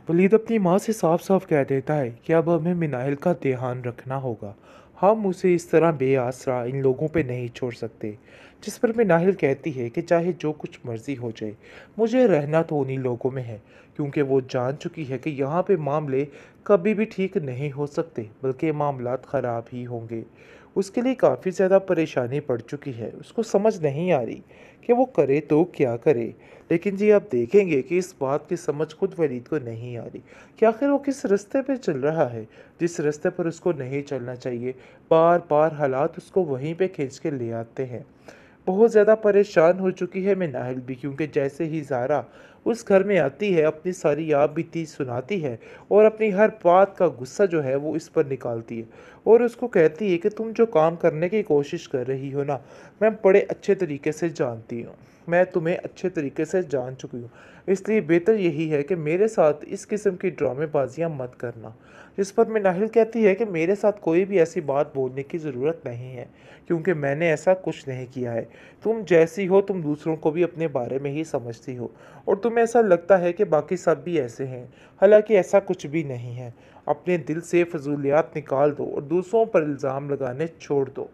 वलीद अपनी माँ से साफ साफ कह देता है कि अब हमें मिनाहिल का ध्यान रखना होगा। हम उसे इस तरह बेआसरा इन लोगों पे नहीं छोड़ सकते। जिस पर मिनाहिल कहती है कि चाहे जो कुछ मर्जी हो जाए, मुझे रहना तो उन्हीं लोगों में है, क्योंकि वो जान चुकी है कि यहाँ पे मामले कभी भी ठीक नहीं हो सकते, बल्कि मामलात ख़राब ही होंगे। उसके लिए काफ़ी ज़्यादा परेशानी पड़ चुकी है, उसको समझ नहीं आ रही कि वो करे तो क्या करे। लेकिन जी आप देखेंगे कि इस बात की समझ खुद वलीद को नहीं आ रही कि आखिर वो किस रास्ते पे चल रहा है, जिस रास्ते पर उसको नहीं चलना चाहिए। बार बार हालात उसको वहीं पे खींच के ले आते हैं। बहुत ज़्यादा परेशान हो चुकी है मिनाहिल भी, क्योंकि जैसे ही ज़ारा उस घर में आती है, अपनी सारी याद बीती सुनाती है और अपनी हर बात का गुस्सा जो है वो इस पर निकालती है और उसको कहती है कि तुम जो काम करने की कोशिश कर रही हो ना, मैं बड़े अच्छे तरीके से जानती हूँ। मैं तुम्हें अच्छे तरीके से जान चुकी हूँ, इसलिए बेहतर यही है कि मेरे साथ इस किस्म की ड्रामेबाजियाँ मत करना। जिस पर मिनाहिल कहती है कि मेरे साथ कोई भी ऐसी बात बोलने की ज़रूरत नहीं है, क्योंकि मैंने ऐसा कुछ नहीं किया है। तुम जैसी हो, तुम दूसरों को भी अपने बारे में ही समझती हो और तुम्हें ऐसा लगता है कि बाकी सब भी ऐसे हैं, हालांकि ऐसा कुछ भी नहीं है। अपने दिल से फजूलियात निकाल दो और दूसरों पर इल्ज़ाम लगाने छोड़ दो।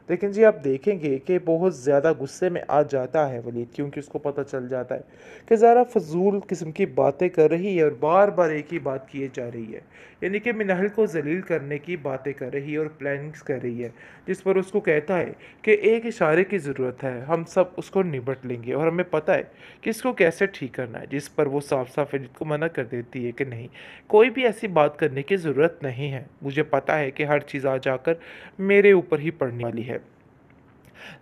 लेकिन जी आप देखेंगे कि बहुत ज़्यादा गुस्से में आ जाता है वलीद, क्योंकि उसको पता चल जाता है कि ज़रा फजूल किस्म की बातें कर रही है और बार बार एक ही बात किए जा रही है, यानी कि मिनाहिल को जलील करने की बातें कर रही है और प्लानिंग्स कर रही है। जिस पर उसको कहता है कि एक इशारे की ज़रूरत है, हम सब उसको निपट लेंगे और हमें पता है कि इसको कैसे ठीक करना है। जिस पर वो साफ साफ वलीद को मना कर देती है कि नहीं, कोई भी ऐसी बात करने की ज़रूरत नहीं है, मुझे पता है कि हर चीज़ आ जाकर मेरे ऊपर ही पड़ने वाली है।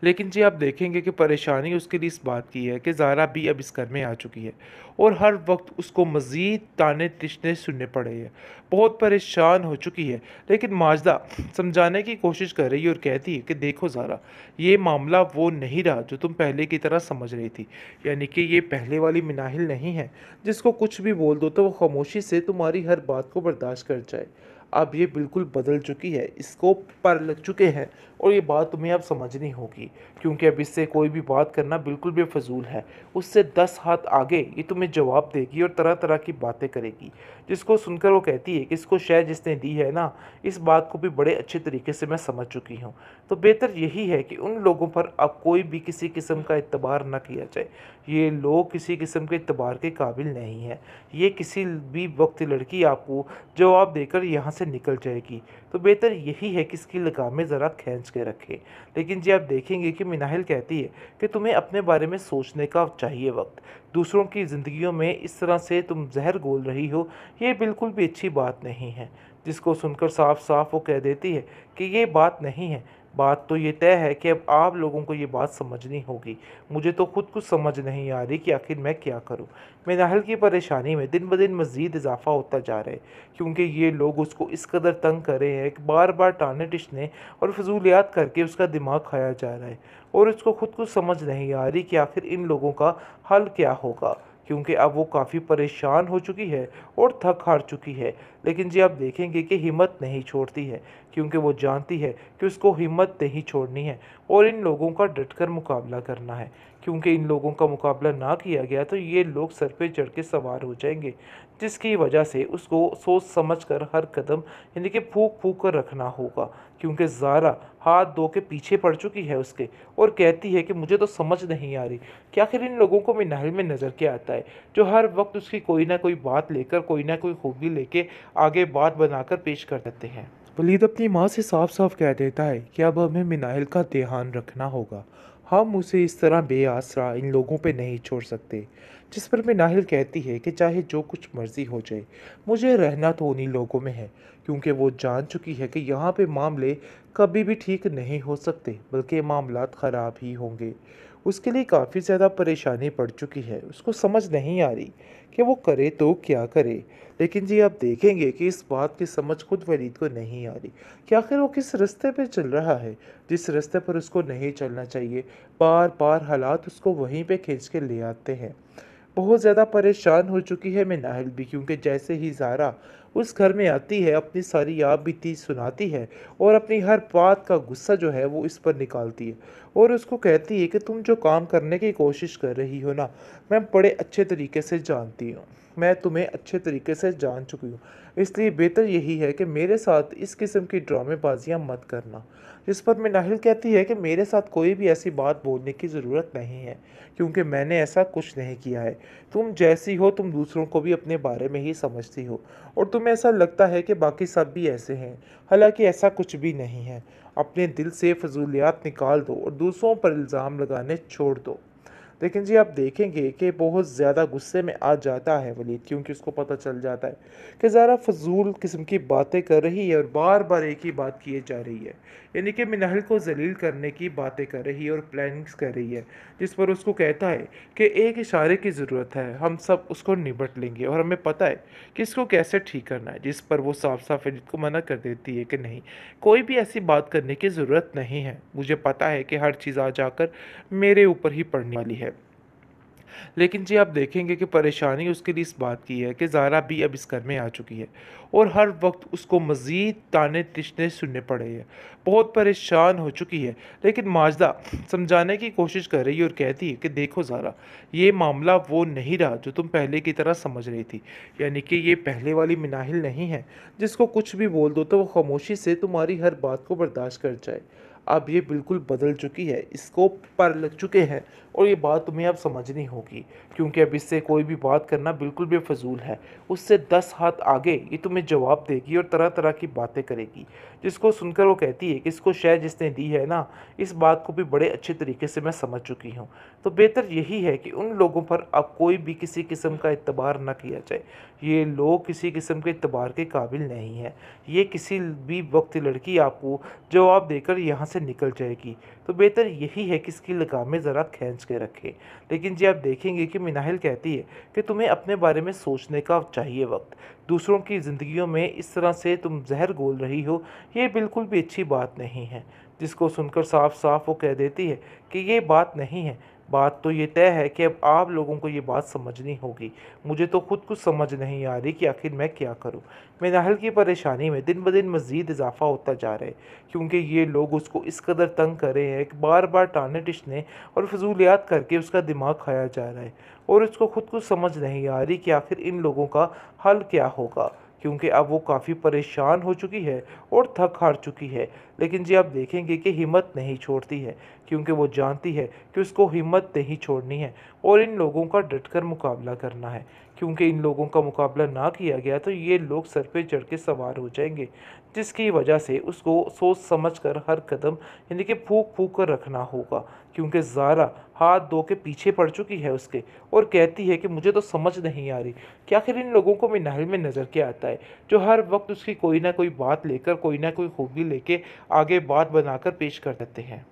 लेकिन जी आप देखेंगे कि परेशानी उसके लिए इस बात की है कि ज़ारा भी अब इस घर में आ चुकी है और हर वक्त उसको मज़ीद ताने तिश्ने सुनने पड़े हैं। बहुत परेशान हो चुकी है। लेकिन माजदा समझाने की कोशिश कर रही है और कहती है कि देखो ज़ारा, ये मामला वो नहीं रहा जो तुम पहले की तरह समझ रही थी। यानी कि ये पहले वाली मिनाहिल नहीं है जिसको कुछ भी बोल दो तो वो खामोशी से तुम्हारी हर बात को बर्दाश्त कर जाए। अब ये बिल्कुल बदल चुकी है, इसको पर लग चुके हैं और ये बात तुम्हें अब समझनी होगी, क्योंकि अब इससे कोई भी बात करना बिल्कुल बेफजूल है। उससे 10 हाथ आगे ये तुम्हें जवाब देगी और तरह तरह की बातें करेगी। जिसको सुनकर वो कहती है कि इसको शायद जिसने दी है ना, इस बात को भी बड़े अच्छे तरीके से मैं समझ चुकी हूँ। तो बेहतर यही है कि उन लोगों पर अब कोई भी किसी किस्म का एतबार न किया जाए। ये लोग किसी किस्म के एतबार के काबिल नहीं है। ये किसी भी वक्त लड़की आपको जवाब देकर यहाँ से निकल जाएगी। तो बेहतर यही है कि इसकी लगामें ज़रा खींच के रखें। लेकिन जी आप देखेंगे कि मिनाहिल कहती है कि तुम्हें अपने बारे में सोचने का चाहिए वक्त। दूसरों की ज़िंदगियों में इस तरह से तुम जहर घोल रही हो, ये बिल्कुल भी अच्छी बात नहीं है। जिसको सुनकर साफ साफ वो कह देती है कि ये बात नहीं है। बात तो ये तय है कि अब आप लोगों को ये बात समझनी होगी। मुझे तो खुद कुछ समझ नहीं आ रही कि आखिर मैं क्या करूं। मिनाहिल की परेशानी में दिन ब दिन मज़ीद इजाफा होता जा रहा है, क्योंकि ये लोग उसको इस कदर तंग कर रहे हैं कि बार बार टाने टिशने और फजूलियात करके उसका दिमाग खाया जा रहा है और उसको खुद कुछ समझ नहीं आ रही कि आखिर इन लोगों का हल क्या होगा, क्योंकि अब वो काफ़ी परेशान हो चुकी है और थक हार चुकी है। लेकिन जी आप देखेंगे कि हिम्मत नहीं छोड़ती है, क्योंकि वो जानती है कि उसको हिम्मत नहीं छोड़नी है और इन लोगों का डटकर मुकाबला करना है, क्योंकि इन लोगों का मुकाबला ना किया गया तो ये लोग सर पे चढ़ के सवार हो जाएंगे। जिसकी वजह से उसको सोच समझ कर हर कदम यानी कि फूक फूक कर रखना होगा, क्योंकि ज़ारा हाथ धो के पीछे पड़ चुकी है उसके और कहती है कि मुझे तो समझ नहीं आ रही कि आखिर इन लोगों को मिनाहिल में नज़र क्या आता है, जो हर वक्त उसकी कोई ना कोई बात लेकर कोई ना कोई खूबी लेके आगे बात बनाकर पेश कर देते हैं। वलीद अपनी माँ से साफ साफ कह देता है कि अब हमें मिनाहिल का ध्यान रखना होगा। हम उसे इस तरह बेआसरा इन लोगों पे नहीं छोड़ सकते। जिस पर मिनाहिल कहती है कि चाहे जो कुछ मर्जी हो जाए, मुझे रहना तो उन्हीं लोगों में है, क्योंकि वो जान चुकी है कि यहाँ पे मामले कभी भी ठीक नहीं हो सकते, बल्कि मामलात ख़राब ही होंगे। उसके लिए काफ़ी ज़्यादा परेशानी पड़ चुकी है, उसको समझ नहीं आ रही कि वो करे तो क्या करे। लेकिन जी आप देखेंगे कि इस बात की समझ खुद वलीद को नहीं आ रही कि आखिर वो किस रास्ते पे चल रहा है, जिस रास्ते पर उसको नहीं चलना चाहिए। बार बार हालात उसको वहीं पे खींच के ले आते हैं। बहुत ज़्यादा परेशान हो चुकी है मिनाहिल भी, क्योंकि जैसे ही ज़ारा उस घर में आती है, अपनी सारी याद बीती सुनाती है और अपनी हर बात का गुस्सा जो है वो इस पर निकालती है और उसको कहती है कि तुम जो काम करने की कोशिश कर रही हो ना, मैं बड़े अच्छे तरीके से जानती हूँ। मैं तुम्हें अच्छे तरीके से जान चुकी हूँ, इसलिए बेहतर यही है कि मेरे साथ इस किस्म की ड्रामेबाजियाँ मत करना। जिस पर मिनाहिल कहती है कि मेरे साथ कोई भी ऐसी बात बोलने की ज़रूरत नहीं है, क्योंकि मैंने ऐसा कुछ नहीं किया है। तुम जैसी हो, तुम दूसरों को भी अपने बारे में ही समझती हो, और तुम्हें ऐसा लगता है कि बाकी सब भी ऐसे हैं, हालांकि ऐसा कुछ भी नहीं है। अपने दिल से फजूलियात निकाल दो और दूसरों पर इल्ज़ाम लगाने छोड़ दो। लेकिन जी आप देखेंगे कि बहुत ज़्यादा गुस्से में आ जाता है वलीद, क्योंकि उसको पता चल जाता है कि ज़रा फजूल किस्म की बातें कर रही है और बार बार एक ही बात किए जा रही है। यानी कि मिनाहिल को जलील करने की बातें कर रही है और प्लानिंग्स कर रही है, जिस पर उसको कहता है कि एक इशारे की ज़रूरत है, हम सब उसको निपट लेंगे और हमें पता है कि इसको कैसे ठीक करना है। जिस पर वो साफ साफ वलीद को मना कर देती है कि नहीं, कोई भी ऐसी बात करने की ज़रूरत नहीं है, मुझे पता है कि हर चीज़ आ जाकर मेरे ऊपर ही पड़ने वाली है। लेकिन जी आप देखेंगे कि परेशानी उसके लिए इस बात की है कि ज़ारा भी अब इस घर में आ चुकी है और हर वक्त उसको मज़ीद ताने तिश्ने सुनने पड़े हैं। बहुत परेशान हो चुकी है, लेकिन माजदा समझाने की कोशिश कर रही है और कहती है कि देखो ज़ारा, ये मामला वो नहीं रहा जो तुम पहले की तरह समझ रही थी। यानी कि ये पहले वाली मिनाहिल नहीं है जिसको कुछ भी बोल दो तो वो खामोशी से तुम्हारी हर बात को बर्दाश्त कर जाए। अब ये बिल्कुल बदल चुकी है, इसको पर लग चुके हैं, और ये बात तुम्हें अब समझनी होगी, क्योंकि अब इससे कोई भी बात करना बिल्कुल भी फजूल है। उससे 10 हाथ आगे ये तुम्हें जवाब देगी और तरह तरह की बातें करेगी, जिसको सुनकर वो कहती है कि इसको शायद जिसने दी है ना, इस बात को भी बड़े अच्छे तरीके से मैं समझ चुकी हूँ। तो बेहतर यही है कि उन लोगों पर अब कोई भी किसी किस्म का एतबार न किया जाए। ये लोग किसी किस्म के एतबार के काबिल नहीं है। ये किसी भी वक्त लड़की आपको जवाब देकर यहाँ से निकल जाएगी। तो बेहतर यही है कि इसकी लगामें ज़रा खींच के रखें। लेकिन जी आप देखेंगे कि मिनाहिल कहती है कि तुम्हें अपने बारे में सोचने का चाहिए वक्त। दूसरों की ज़िंदगियों में इस तरह से तुम जहर घोल रही हो, ये बिल्कुल भी अच्छी बात नहीं है। जिसको सुनकर साफ साफ वो कह देती है कि ये बात नहीं है। बात तो ये तय है कि अब आप लोगों को ये बात समझनी होगी। मुझे तो खुद कुछ समझ नहीं आ रही कि आखिर मैं क्या करूं। मिनाहिल की परेशानी में दिन ब दिन मज़ीद इजाफा होता जा रहा है, क्योंकि ये लोग उसको इस कदर तंग कर रहे हैं कि बार बार टाने टिशने और फजूलियात करके उसका दिमाग खाया जा रहा है, और उसको खुद कुछ समझ नहीं आ रही कि आखिर इन लोगों का हल क्या होगा, क्योंकि अब वो काफ़ी परेशान हो चुकी है और थक हार चुकी है। लेकिन जी आप देखेंगे कि हिम्मत नहीं छोड़ती है, क्योंकि वो जानती है कि उसको हिम्मत नहीं छोड़नी है और इन लोगों का डटकर मुकाबला करना है, क्योंकि इन लोगों का मुकाबला ना किया गया तो ये लोग सर पे चढ़ के सवार हो जाएंगे, जिसकी वजह से उसको सोच समझ कर हर कदम यानी कि फूक फूक कर रखना होगा, क्योंकि ज़ारा हाथ धो के पीछे पड़ चुकी है उसके, और कहती है कि मुझे तो समझ नहीं आ रही कि आखिर इन लोगों को मिनाहिल में नज़र क्या आता है, जो हर वक्त उसकी कोई ना कोई बात लेकर कोई ना कोई खूबी लेके आगे बात बनाकर पेश कर देते हैं।